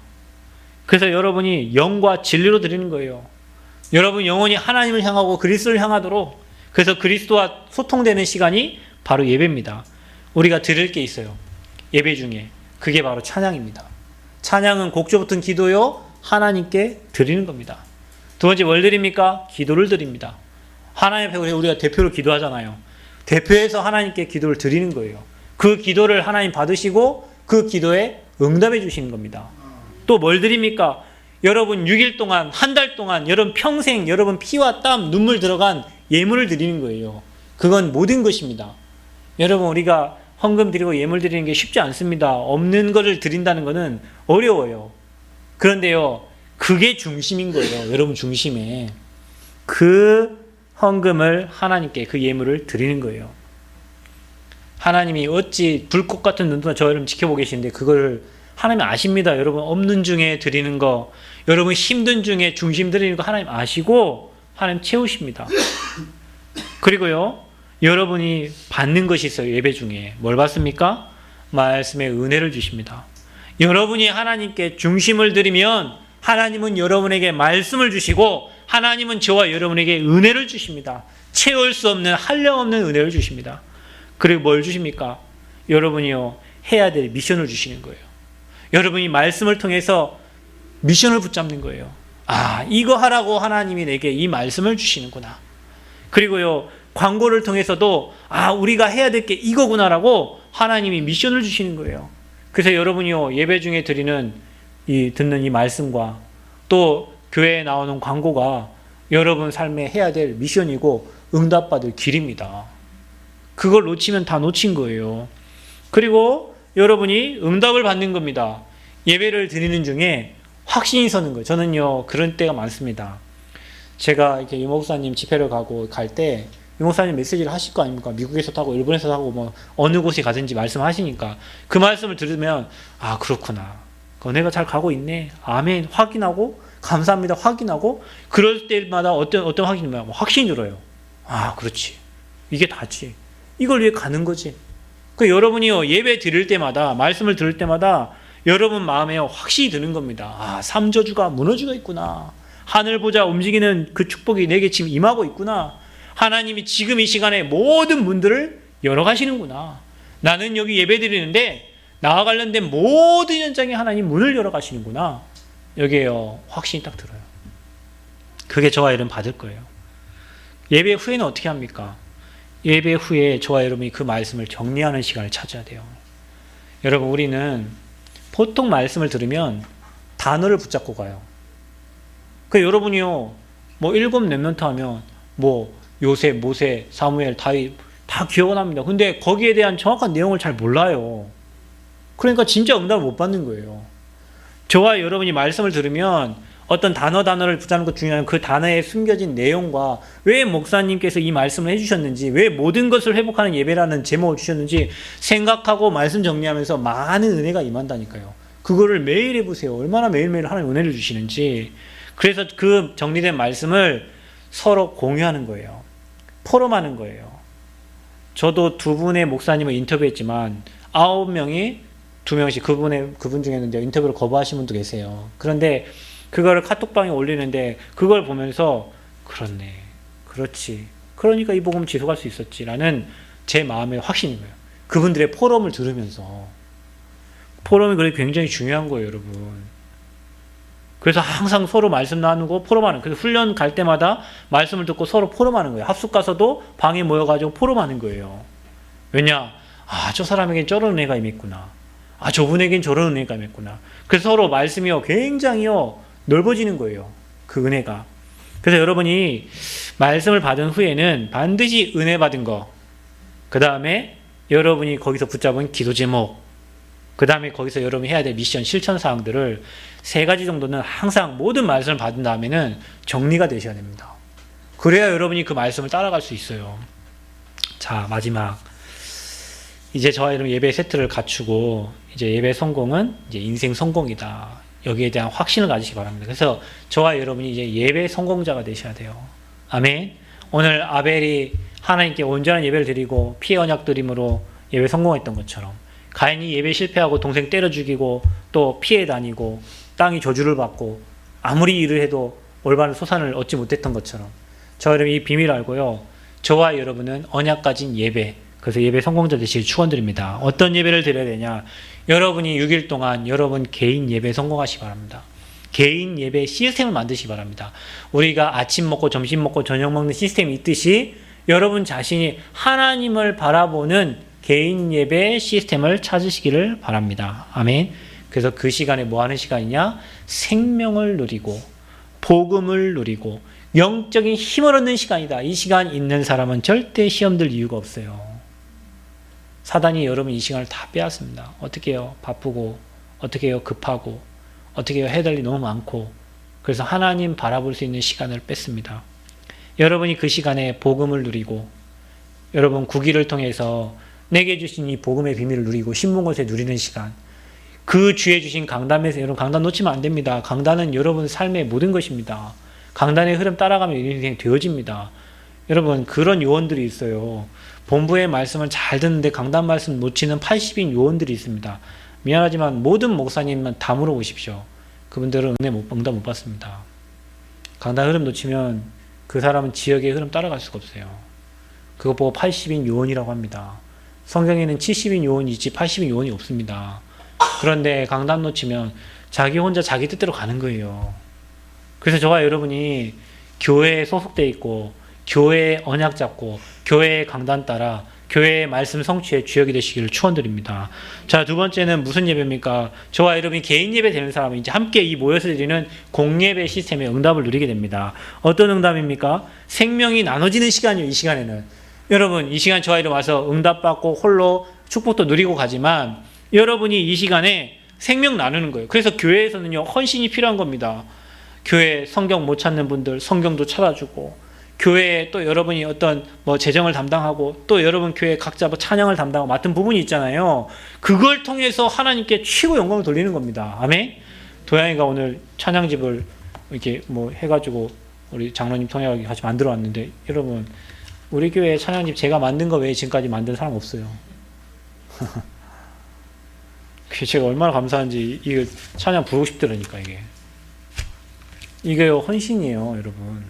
그래서 여러분이 영과 진리로 드리는 거예요. 여러분 영혼이 하나님을 향하고 그리스도를 향하도록, 그래서 그리스도와 소통되는 시간이 바로 예배입니다. 우리가 드릴 게 있어요. 예배 중에. 그게 바로 찬양입니다. 찬양은 곡조 붙은 기도요, 하나님께 드리는 겁니다. 두 번째 뭘 드립니까? 기도를 드립니다. 하나님 앞에 우리가 대표로 기도하잖아요. 대표해서 하나님께 기도를 드리는 거예요. 그 기도를 하나님 받으시고 그 기도에 응답해 주시는 겁니다. 또 뭘 드립니까? 여러분 6일 동안, 한 달 동안, 여러분 평생, 여러분 피와 땀, 눈물 들어간 예물을 드리는 거예요. 그건 모든 것입니다. 여러분 우리가 헌금 드리고 예물 드리는 게 쉽지 않습니다. 없는 것을 드린다는 것은 어려워요. 그런데요, 그게 중심인 거예요. 여러분 중심에. 그 헌금을 하나님께, 그 예물을 드리는 거예요. 하나님이 어찌 불꽃 같은 눈으로 저 여러분 지켜보고 계시는데 그걸 하나님 아십니다. 여러분 없는 중에 드리는 거, 여러분 힘든 중에 중심 드리는 거 하나님 아시고 하나님 채우십니다. 그리고요, 여러분이 받는 것이 있어요. 예배 중에. 뭘 받습니까? 말씀의 은혜를 주십니다. 여러분이 하나님께 중심을 드리면 하나님은 여러분에게 말씀을 주시고 하나님은 저와 여러분에게 은혜를 주십니다. 채울 수 없는, 한량없는 은혜를 주십니다. 그리고 뭘 주십니까? 여러분이요, 해야 될 미션을 주시는 거예요. 여러분이 말씀을 통해서 미션을 붙잡는 거예요. 아, 이거 하라고 하나님이 내게 이 말씀을 주시는구나. 그리고요, 광고를 통해서도 아, 우리가 해야 될 게 이거구나라고 하나님이 미션을 주시는 거예요. 그래서 여러분이요, 예배 중에 드리는 듣는 이 말씀과 또 교회에 나오는 광고가 여러분 삶에 해야 될 미션이고 응답받을 길입니다. 그걸 놓치면 다 놓친 거예요. 그리고 여러분이 응답을 받는 겁니다. 예배를 드리는 중에 확신이 서는 거예요. 저는요, 그런 때가 많습니다. 제가 이렇게 유 목사님 집회를 갈 때, 유 목사님 메시지를 하실 거 아닙니까? 미국에서도 하고, 일본에서도 하고, 뭐, 어느 곳에 가든지 말씀하시니까. 그 말씀을 들으면, 아, 그렇구나. 은혜가 잘 가고 있네. 아멘. 확인하고, 감사합니다. 확인하고, 그럴 때마다 어떤 확인이면, 확신이 들어요. 아, 그렇지. 이게 다지. 이걸 위해 가는 거지. 그 여러분이요, 예배 드릴 때마다, 말씀을 들을 때마다 여러분 마음에 확신이 드는 겁니다. 아, 삼저주가 무너지고 있구나. 하늘 보자 움직이는 그 축복이 내게 지금 임하고 있구나. 하나님이 지금 이 시간에 모든 문들을 열어가시는구나. 나는 여기 예배 드리는데 나와 관련된 모든 현장에 하나님 문을 열어가시는구나. 여기에요, 확신이 딱 들어요. 그게 저와 여러분 받을 거예요. 예배 후에는 어떻게 합니까? 예배 후에 저와 여러분이 그 말씀을 정리하는 시간을 찾아야 돼요. 여러분, 우리는 보통 말씀을 들으면 단어를 붙잡고 가요. 그 여러분이요, 뭐 7 렘넌트 하면 뭐 요셉, 모세, 사무엘, 다윗 다 기억은 합니다. 근데 거기에 대한 정확한 내용을 잘 몰라요. 그러니까 진짜 응답을 못 받는 거예요. 저와 여러분이 말씀을 들으면 어떤 단어를 붙잡는 것 중요한 그 단어에 숨겨진 내용과 왜 목사님께서 이 말씀을 해주셨는지, 왜 모든 것을 회복하는 예배라는 제목을 주셨는지 생각하고 말씀 정리하면서 많은 은혜가 임한다니까요. 그거를 매일 해보세요. 얼마나 매일매일 하나님 은혜를 주시는지. 그래서 그 정리된 말씀을 서로 공유하는 거예요. 포럼하는 거예요. 저도 2분의 목사님을 인터뷰했지만 9명이 2명씩 그분 중에는 이제 인터뷰를 거부하신 분도 계세요. 그런데 그거를 카톡방에 올리는데 그걸 보면서 그렇네, 그렇지, 그러니까 이 복음 지속할 수 있었지라는 제 마음의 확신인 거예요. 그분들의 포럼을 들으면서. 포럼이 그게 굉장히 중요한 거예요, 여러분. 그래서 항상 서로 말씀 나누고 포럼하는, 그래서 훈련 갈 때마다 말씀을 듣고 서로 포럼하는 거예요. 합숙 가서도 방에 모여가지고 포럼하는 거예요. 왜냐? 아, 저 사람에겐 저런 은혜가 임했구나. 아, 저분에겐 저런 은혜가 임했구나. 그래서 서로 말씀이요, 굉장히요, 넓어지는 거예요. 그 은혜가. 그래서 여러분이 말씀을 받은 후에는 반드시 은혜 받은 거, 그 다음에 여러분이 거기서 붙잡은 기도 제목, 그 다음에 거기서 여러분이 해야 될 미션, 실천 사항들을 3가지 정도는 항상 모든 말씀을 받은 다음에는 정리가 되셔야 됩니다. 그래야 여러분이 그 말씀을 따라갈 수 있어요. 자, 마지막. 이제 저와 여러분 예배 세트를 갖추고, 이제 예배 성공은 이제 인생 성공이다. 여기에 대한 확신을 가지시기 바랍니다. 그래서 저와 여러분이 이제 예배 성공자가 되셔야 돼요. 아멘. 오늘 아벨이 하나님께 온전한 예배를 드리고 피의 언약 드림으로 예배 성공했던 것처럼, 가인이 예배 실패하고 동생 때려 죽이고 또 피해 다니고 땅이 저주를 받고 아무리 일을 해도 올바른 소산을 얻지 못했던 것처럼, 저와 여러분 이 비밀을 알고요, 저와 여러분은 언약 가진 예배, 그래서 예배 성공자 되시길 축원드립니다. 어떤 예배를 드려야 되냐? 여러분이 6일 동안 여러분 개인 예배 성공하시기 바랍니다. 개인 예배 시스템을 만드시기 바랍니다. 우리가 아침 먹고 점심 먹고 저녁 먹는 시스템이 있듯이 여러분 자신이 하나님을 바라보는 개인 예배 시스템을 찾으시기를 바랍니다. 아멘. 그래서 그 시간에 뭐 하는 시간이냐? 생명을 누리고 복음을 누리고 영적인 힘을 얻는 시간이다. 이 시간 있는 사람은 절대 시험 들 이유가 없어요. 사단이 여러분 이 시간을 다 빼앗습니다. 어떻게 해요? 바쁘고, 어떻게 해요? 급하고, 어떻게 해요? 해야 될 일이 너무 많고, 그래서 하나님 바라볼 수 있는 시간을 뺐습니다. 여러분이 그 시간에 복음을 누리고, 여러분 국기를 통해서 내게 주신 이 복음의 비밀을 누리고 신문것에 누리는 시간, 그 주에 주신 강단에서, 여러분 강단 놓치면 안 됩니다. 강단은 여러분 삶의 모든 것입니다. 강단의 흐름 따라가면 인생 되어집니다. 여러분 그런 요원들이 있어요. 본부의 말씀을 잘 듣는데 강단 말씀 놓치는 80인 요원들이 있습니다. 미안하지만 모든 목사님만 다 물어보십시오. 그분들은 응답 못 받습니다. 강단 흐름 놓치면 그 사람은 지역의 흐름 따라갈 수가 없어요. 그거 보고 80인 요원이라고 합니다. 성경에는 70인 요원이 있지 80인 요원이 없습니다. 그런데 강단 놓치면 자기 혼자 자기 뜻대로 가는 거예요. 그래서 저와 여러분이 교회에 소속되어 있고 교회의 언약 잡고 교회의 강단 따라 교회의 말씀 성취의 주역이 되시기를 축원드립니다. 자, 두 번째는 무슨 예배입니까? 저와 여러분이 개인 예배 되는 사람은 이제 함께 이 모여서 드리는 공예배 시스템의 응답을 누리게 됩니다. 어떤 응답입니까? 생명이 나눠지는 시간이에요. 이 시간에는 여러분 이 시간 저와 여러분 와서 응답받고 홀로 축복도 누리고 가지만 여러분이 이 시간에 생명 나누는 거예요. 그래서 교회에서는요 헌신이 필요한 겁니다. 교회 성경 못 찾는 분들 성경도 찾아주고, 교회에 또 여러분이 어떤 뭐 재정을 담당하고 또 여러분 교회 각자 뭐 찬양을 담당하고 맡은 부분이 있잖아요. 그걸 통해서 하나님께 최고 영광을 돌리는 겁니다. 아멘. 도양이가 오늘 찬양집을 이렇게 뭐 해가지고 우리 장로님 통해 같이 만들어 왔는데, 여러분 우리 교회 찬양집 제가 만든 거 외에 지금까지 만든 사람 없어요. 그게 제가 얼마나 감사한지, 이거 찬양 부르고 싶더라니까. 이게 헌신이에요, 여러분.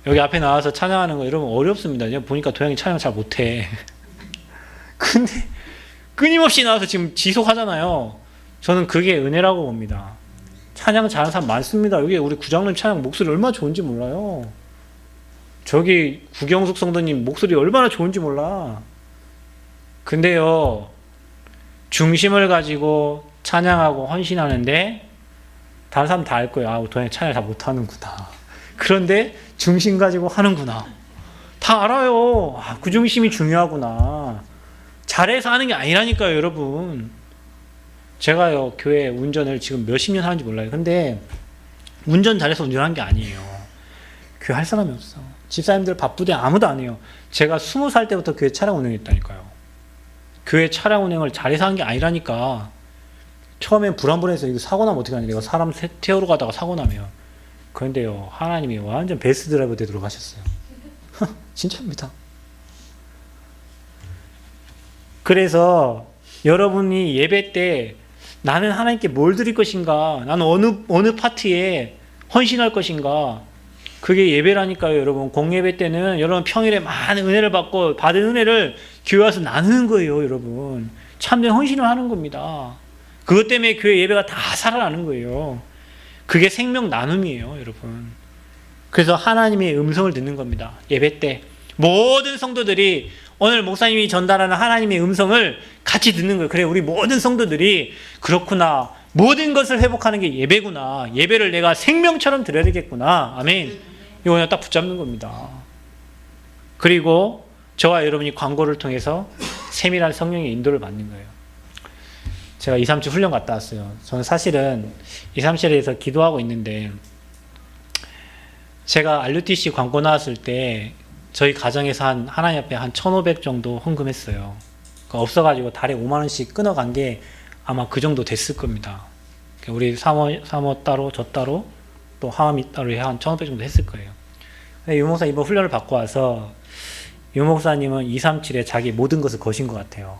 여기 앞에 나와서 찬양하는 거 여러분 어렵습니다. 그냥 보니까 도영이 찬양 잘 못해. 근데 끊임없이 나와서 지금 지속하잖아요. 저는 그게 은혜라고 봅니다. 찬양 잘하는 사람 많습니다. 여기 우리 구장님 찬양 목소리 얼마나 좋은지 몰라요. 저기 구경숙 성도님 목소리 얼마나 좋은지 몰라. 근데요, 중심을 가지고 찬양하고 헌신하는데 다른 사람 다 알 거예요. 아, 도영이 찬양 잘 못하는구나. 그런데 중심 가지고 하는구나. 다 알아요. 아, 그 중심이 중요하구나. 잘해서 하는 게 아니라니까요, 여러분. 제가요, 교회 운전을 지금 몇십 년 하는지 몰라요. 근데 운전 잘해서 운전한 게 아니에요. 교회 할 사람이 없어. 집사님들 바쁘대 아무도 안 해요. 제가 20살 때부터 교회 차량 운행했다니까요. 교회 차량 운행을 잘해서 한 게 아니라니까. 처음엔 불안불안해서 이거 사고 나면 어떻게 하냐. 내가 사람 태우러 가다가 사고 나면. 그런데요, 하나님이 완전 베스트 드라이버 되도록 하셨어요. 진짜입니다. 그래서 여러분이 예배 때 나는 하나님께 뭘 드릴 것인가, 나는 어느 파트에 헌신할 것인가, 그게 예배라니까요. 여러분 공예배 때는 여러분 평일에 많은 은혜를 받고 받은 은혜를 교회 와서 나누는 거예요. 여러분 참된 헌신을 하는 겁니다. 그것 때문에 교회 예배가 다 살아나는 거예요. 그게 생명 나눔이에요, 여러분. 그래서 하나님의 음성을 듣는 겁니다. 예배 때 모든 성도들이 오늘 목사님이 전달하는 하나님의 음성을 같이 듣는 거예요. 그래, 우리 모든 성도들이 그렇구나, 모든 것을 회복하는 게 예배구나, 예배를 내가 생명처럼 드려야 되겠구나. 아멘. 이거 그냥 딱 붙잡는 겁니다. 그리고 저와 여러분이 광고를 통해서 세밀한 성령의 인도를 받는 거예요. 제가 2, 3주 훈련 갔다 왔어요. 저는 사실은 2, 3주에서 기도하고 있는데, 제가 RUTC 광고 나왔을 때 저희 가정에서 하나님 앞에 한 1,500 정도 헌금했어요. 없어가지고 달에 5만 원씩 끊어간 게 아마 그 정도 됐을 겁니다. 우리 사모 따로, 저 따로, 또 하음이 따로 한 1,500 정도 했을 거예요. 유 목사 이번 훈련을 받고 와서 유 목사님은 237에 자기 모든 것을 거신 것 같아요.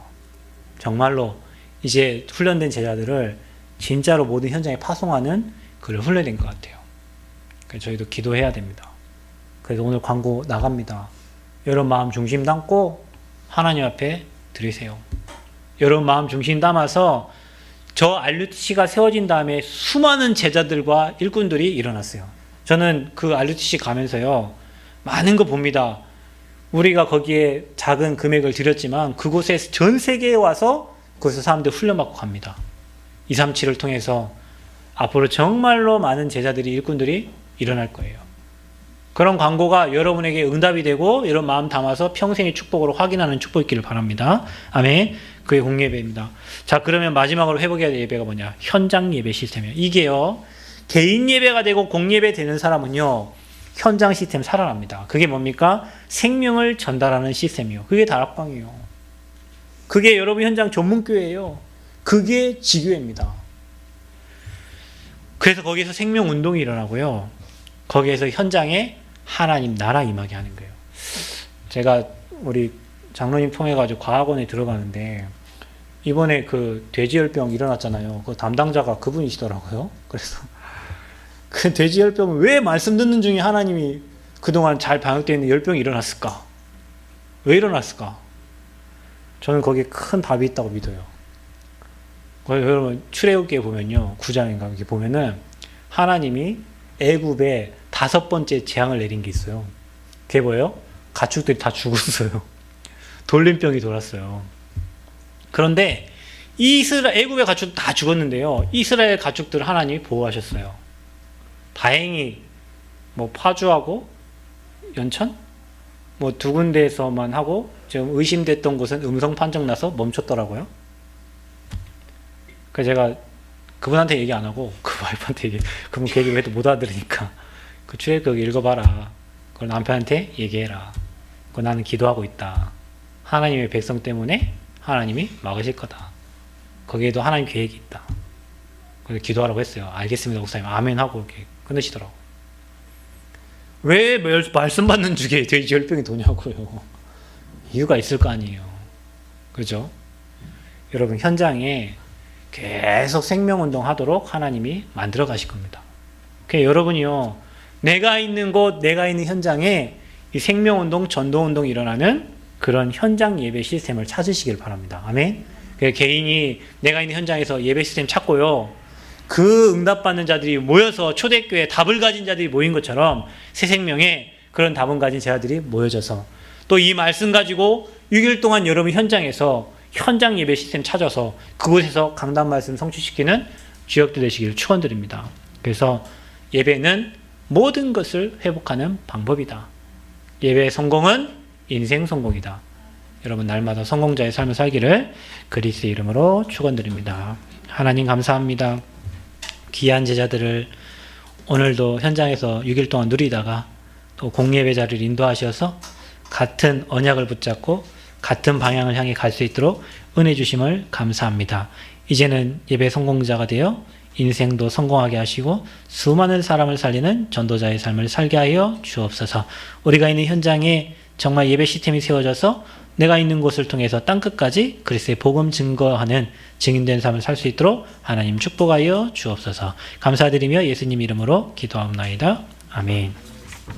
정말로 이제 훈련된 제자들을 진짜로 모든 현장에 파송하는 그를 훈련된 것 같아요. 그래서 저희도 기도해야 됩니다. 그래서 오늘 광고 나갑니다. 여러분 마음 중심 담고 하나님 앞에 드리세요. 여러분 마음 중심 담아서 저 RUTC가 세워진 다음에 수많은 제자들과 일꾼들이 일어났어요. 저는 그 RUTC 가면서요, 많은 거 봅니다. 우리가 거기에 작은 금액을 들였지만 그곳에 전 세계에 와서 거기서 사람들 훈련받고 갑니다. 237을 통해서 앞으로 정말로 많은 제자들이 일꾼들이 일어날 거예요. 그런 광고가 여러분에게 응답이 되고 여러분 마음 담아서 평생의 축복으로 확인하는 축복이 있기를 바랍니다. 아멘. 그게 공예배입니다. 자, 그러면 마지막으로 회복해야 될 예배가 뭐냐? 현장 예배 시스템이에요. 이게요, 개인 예배가 되고 공예배 되는 사람은요, 현장 시스템 살아납니다. 그게 뭡니까? 생명을 전달하는 시스템이요. 그게 다락방이에요. 그게 여러분 현장 전문교회예요. 그게 지교회입니다. 그래서 거기서 생명운동이 일어나고요. 거기에서 현장에 하나님 나라 임하게 하는 거예요. 제가 우리 장로님 통해가지고 과학원에 들어가는데 이번에 그 돼지열병 일어났잖아요. 그 담당자가 그분이시더라고요. 그래서 그 돼지열병은 왜 말씀 듣는 중에 하나님이 그동안 잘 방역되어 있는 열병이 일어났을까? 왜 일어났을까? 저는 거기에 큰 답이 있다고 믿어요. 여러분 출애굽기에 보면요, 9장인가 이렇게 보면은 하나님이 애굽에 5번째 재앙을 내린 게 있어요. 그게 뭐예요? 가축들이 다 죽었어요. 돌림병이 돌았어요. 그런데 애굽의 가축 다 죽었는데요, 이스라엘 가축들 하나님이 보호하셨어요. 다행히 뭐 파주하고 연천 뭐 2군데에서만 하고 지금 의심됐던 곳은 음성 판정 나서 멈췄더라고요. 그래서 제가 그분한테 얘기 안 하고 그 와이프한테 그분 그 얘기 왜 또 못 알아들으니까 그 출애굽기 읽어봐라. 그걸 남편한테 얘기해라. 그거 나는 기도하고 있다. 하나님의 백성 때문에 하나님이 막으실 거다. 거기에도 하나님 계획이 있다. 그래서 기도하라고 했어요. 알겠습니다, 목사님. 아멘 하고 이렇게 끊으시더라고. 왜 말씀 받는 중에 돼지 열병이 도냐고요. 이유가 있을 거 아니에요. 그죠? 여러분 현장에 계속 생명운동 하도록 하나님이 만들어 가실 겁니다. 그러니까 여러분이요, 내가 있는 곳, 내가 있는 현장에 이 생명운동, 전도운동이 일어나면 그런 현장 예배 시스템을 찾으시길 바랍니다. 아멘. 그러니까 개인이 내가 있는 현장에서 예배 시스템 찾고요, 그 응답받는 자들이 모여서 초대교회 답을 가진 자들이 모인 것처럼 새 생명에 그런 답을 가진 자들이 모여져서 또 이 말씀 가지고 6일 동안 여러분 현장에서 현장 예배 시스템 찾아서 그곳에서 강단 말씀 성취시키는 주역들 되시기를 축원드립니다. 그래서 예배는 모든 것을 회복하는 방법이다. 예배의 성공은 인생 성공이다. 여러분 날마다 성공자의 삶을 살기를 그리스도의 이름으로 축원드립니다. 하나님 감사합니다. 귀한 제자들을 오늘도 현장에서 6일 동안 누리다가 또 공예배자를 인도하셔서 같은 언약을 붙잡고 같은 방향을 향해 갈 수 있도록 은혜 주심을 감사합니다. 이제는 예배 성공자가 되어 인생도 성공하게 하시고 수많은 사람을 살리는 전도자의 삶을 살게 하여 주옵소서. 우리가 있는 현장에 정말 예배 시스템이 세워져서 내가 있는 곳을 통해서 땅끝까지 그리스도의 복음 증거하는 증인된 삶을 살 수 있도록 하나님 축복하여 주옵소서. 감사드리며 예수님 이름으로 기도합나이다. 아멘.